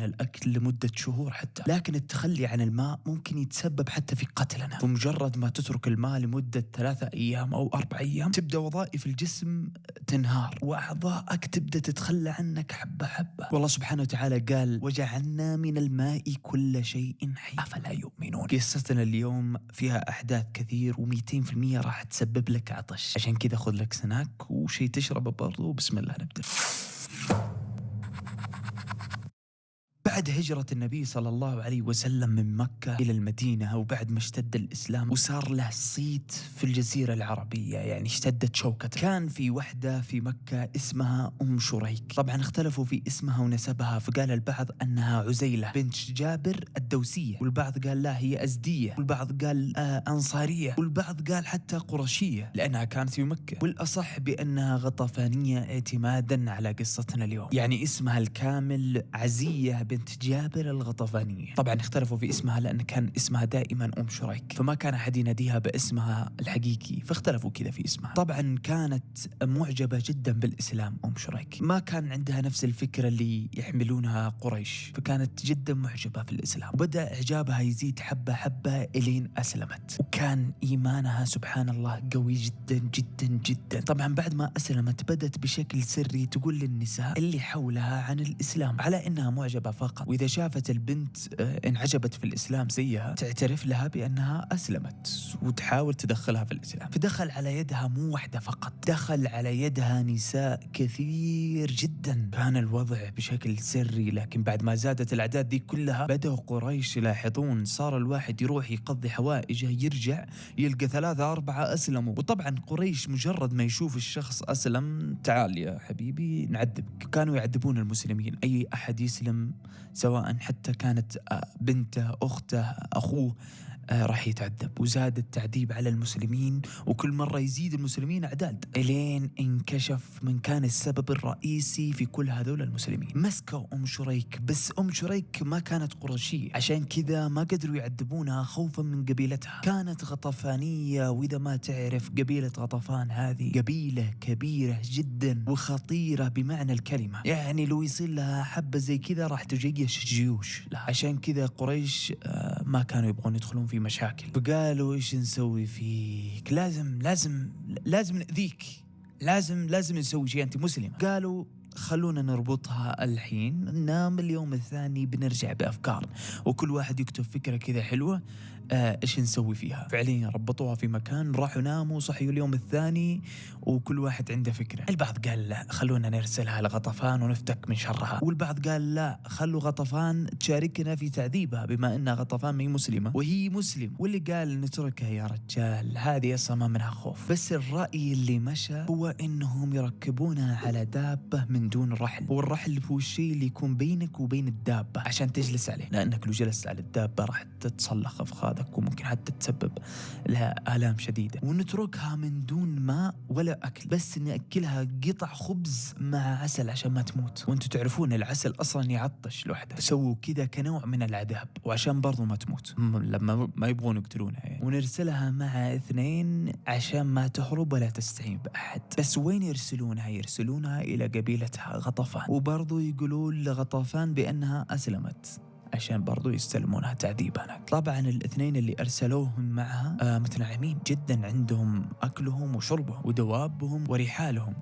الأكل لمدة شهور حتى، لكن التخلي عن الماء ممكن يتسبب حتى في قتلنا. بمجرد ما تترك الماء لمدة 3 أيام أو 4 أيام تبدأ وظائف الجسم تنهار وأعضائك تبدأ تتخلى عنك حبة حبة. والله سبحانه وتعالى قال وجعلنا من الماء كل شيء حي أفلا يؤمنون. قصتنا اليوم فيها أحداث كثير و200% راح تسبب لك عطش، عشان كذا خذ لك سناك وشي تشربه برضو وبسم الله نبدأ. بعد هجرة النبي صلى الله عليه وسلم من مكة إلى المدينة، وبعد ما اشتد الإسلام وصار له صيت في الجزيرة العربية، يعني اشتدت شوكته، كان في وحدة في مكة اسمها أم شريك. طبعا اختلفوا في اسمها ونسبها، فقال البعض أنها عزيلة بنت جابر الدوسية، والبعض قال لا هي أزدية، والبعض قال أنصارية، والبعض قال حتى قرشية لأنها كانت في مكة، والأصح بأنها غطفانية اعتمادا على قصتنا اليوم. يعني اسمها الكامل عزية بنت جابر الغطفانية. طبعا اختلفوا في اسمها لأن كان اسمها دائما أم شريك، فما كان أحد يناديها باسمها الحقيقي، فاختلفوا كذا في اسمها. طبعا كانت معجبة جدا بالإسلام أم شريك، ما كان عندها نفس الفكرة اللي يحملونها قريش، فكانت جدا معجبة في الإسلام، وبدأ إعجابها يزيد حبة حبة إلين أسلمت، وكان إيمانها سبحان الله قوي جدا جدا جدا. طبعا بعد ما أسلمت بدأت بشكل سري تقول للنساء اللي حولها عن الإسلام على إنها معجبة فقط، وإذا شافت البنت انعجبت في الإسلام زيها تعترف لها بأنها أسلمت وتحاول تدخلها في الإسلام. فدخل على يدها مو واحدة فقط، دخل على يدها نساء كثير جدا. كان الوضع بشكل سري، لكن بعد ما زادت الأعداد دي كلها بدأوا قريش يلاحظون، صار الواحد يروح يقضي حوائجه يرجع يلقى 3 4 أسلموا. وطبعا قريش مجرد ما يشوف الشخص أسلم تعال يا حبيبي نعذبك، كانوا يعذبون المسلمين، أي أحد يسلم سواء حتى كانت بنته أخته أخوه راح يتعذب. وزاد التعذيب على المسلمين، وكل مرة يزيد المسلمين أعداد، إلين انكشف من كان السبب الرئيسي في كل هذول المسلمين. مسكوا أم شريك، بس أم شريك ما كانت قرشية، عشان كذا ما قدروا يعذبونها خوفا من قبيلتها، كانت غطفانية. وإذا ما تعرف قبيلة غطفان هذه قبيلة كبيرة جدا وخطيرة بمعنى الكلمة، يعني لو يصير لها حبة زي كذا راح تجيش جيوش لها. عشان كذا قريش ما كانوا يبغون يدخلون في مشاكل، فقالوا ايش نسوي فيك، لازم نأذيك، لازم نسوي شيء، انت مسلمة. قالوا خلونا نربطها الحين، ننام اليوم الثاني بنرجع بأفكار، وكل واحد يكتب فكرة كذا حلوة ايش نسوي فيها. فعليا ربطوها في مكان، راحوا ناموا صحيوا اليوم الثاني وكل واحد عنده فكرة. البعض قال لا خلونا نرسلها لغطفان ونفتك من شرها، والبعض قال لا خلوا غطفان تشاركنا في تعذيبها بما انها غطفان ما هي مسلمة وهي مسلم، واللي قال نتركها يا رجال هذه اصلا ما منها خوف. بس الرأي اللي مشى هو انهم يركبونها على دابة من دون رحل، والرحل هو الشيء اللي يكون بينك وبين الدابة عشان تجلس عليه، لأنك لو جلست على الدابة راح تتصلخ أفخاذك وممكن حتى تسبب لها آلام شديدة. ونتركها من دون ماء ولا أكل، بس نأكلها قطع خبز مع عسل عشان ما تموت، وانتوا تعرفون العسل أصلا يعطش لوحده، سووا كذا كنوع من العذاب وعشان برضو ما تموت لما ما يبغون يقتلونها يعني. ونرسلها مع 2 عشان ما تهرب ولا تستعين بأحد. بس وين يرسلونها إلى قبيلتها غطفان، وبرضو يقولون لغطفان بأنها أسلمت عشان برضو يستلمونها تعذيب هناك. طبعا 2 اللي أرسلوهم معها متنعمين جدا، عندهم أكلهم وشربهم ودوابهم ورحالهم.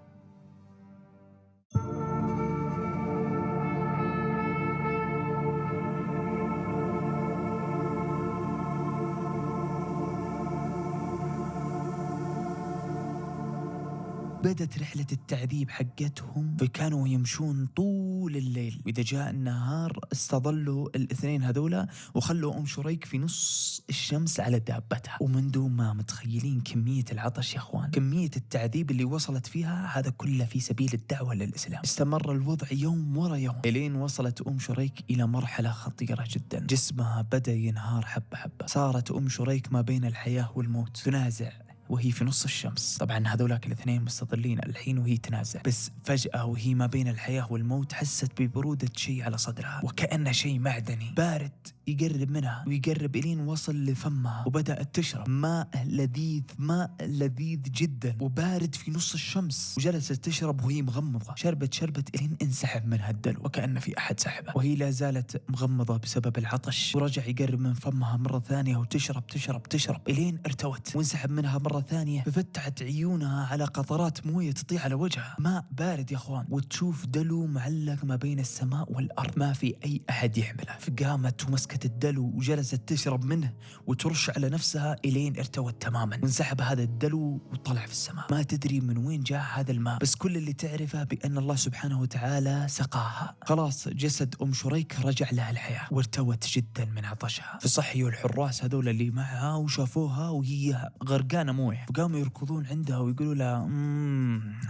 بدت رحلة التعذيب حقتهم، فكانوا يمشون طول الليل، وإذا جاء النهار استظلوا 2 هذولا وخلوا أم شريك في نص الشمس على دابتها. ومن دون ما متخيلين كمية العطش يا أخوان، كمية التعذيب اللي وصلت فيها، هذا كله في سبيل الدعوة للإسلام. استمر الوضع يوم ورا يوم إلين وصلت أم شريك إلى مرحلة خطيرة جدا، جسمها بدأ ينهار حبة حبة، صارت أم شريك ما بين الحياة والموت، تنازع وهي في نص الشمس. طبعا هذولاك الاثنين مستظلين الحين وهي تنازع، بس فجأة وهي ما بين الحياة والموت حست ببرودة شيء على صدرها، وكأنه شيء معدني بارد يقرب منها ويقرب إلين وصل لفمها، وبدأت تشرب ماء لذيذ جدا وبارد في نص الشمس، وجلست تشرب وهي مغمضة. شربت إلين انسحب منها الدلو وكأن في أحد سحبه، وهي لا زالت مغمضة بسبب العطش، ورجع يقرب من فمها مرة ثانية وتشرب إلين ارتوت وانسحب منها مرة ثانية. ففتحت عيونها على قطرات موية تطيح على وجهها، ماء بارد يا اخوان، وتشوف دلو معلق ما بين السماء والأرض ما في أي أحد يحمله. فقامت ومسكت الدلو وجلست تشرب منه وترش على نفسها إلين ارتوت تماما، وانسحب هذا الدلو وطلع في السماء. ما تدري من وين جاء هذا الماء، بس كل اللي تعرفه بأن الله سبحانه وتعالى سقاها. خلاص جسد شريك رجع لها الحياة وارتوت جدا من عطشها. فصحيوا الحراس هذول اللي معها وشافوها وهي غرقانة مويه، فقاموا يركضون عندها ويقولوا لها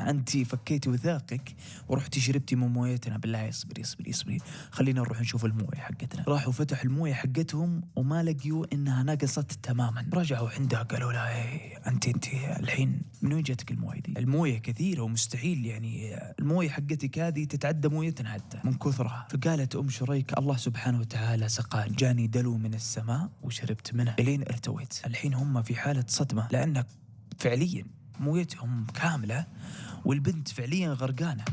أنت فكيتي وثاقك ورحتي شربتي من مويتنا، بالله اصبري خلينا نروح نشوف المويه حقتنا. راحوا فتحوا المويه حقتهم وما لقيوا إنها نقصت تماما. رجعوا عندها قالوا لها أنت الحين من وين جاتك المويه دي؟ المويه كثيرة ومستحيل يعني المويه حقتك هذه تتعدى مويتنا حتى من كثرها. فقالت شريك الله سبحانه وتعالى سقاني، جاني دلو من السماء وشربت منه إلين ارتويت. الحين هم في حالة صدمة لأن فعليا مويتهم كاملة والبنت فعليا غرقانة.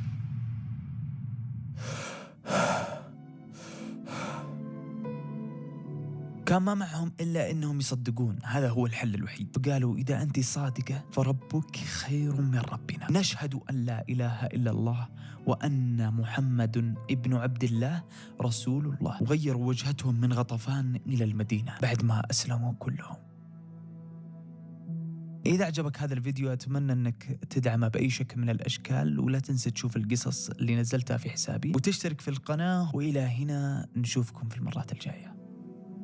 كان ما معهم إلا أنهم يصدقون هذا هو الحل الوحيد. فقالوا إذا أنت صادقة فربك خير من ربنا، نشهد أن لا إله إلا الله وأن محمد ابن عبد الله رسول الله. وغيروا وجهتهم من غطفان إلى المدينة بعد ما أسلموا كلهم. إذا عجبك هذا الفيديو أتمنى أنك تدعمه بأي شكل من الأشكال، ولا تنسى تشوف القصص اللي نزلتها في حسابي وتشترك في القناة. وإلى هنا نشوفكم في المرات الجاية.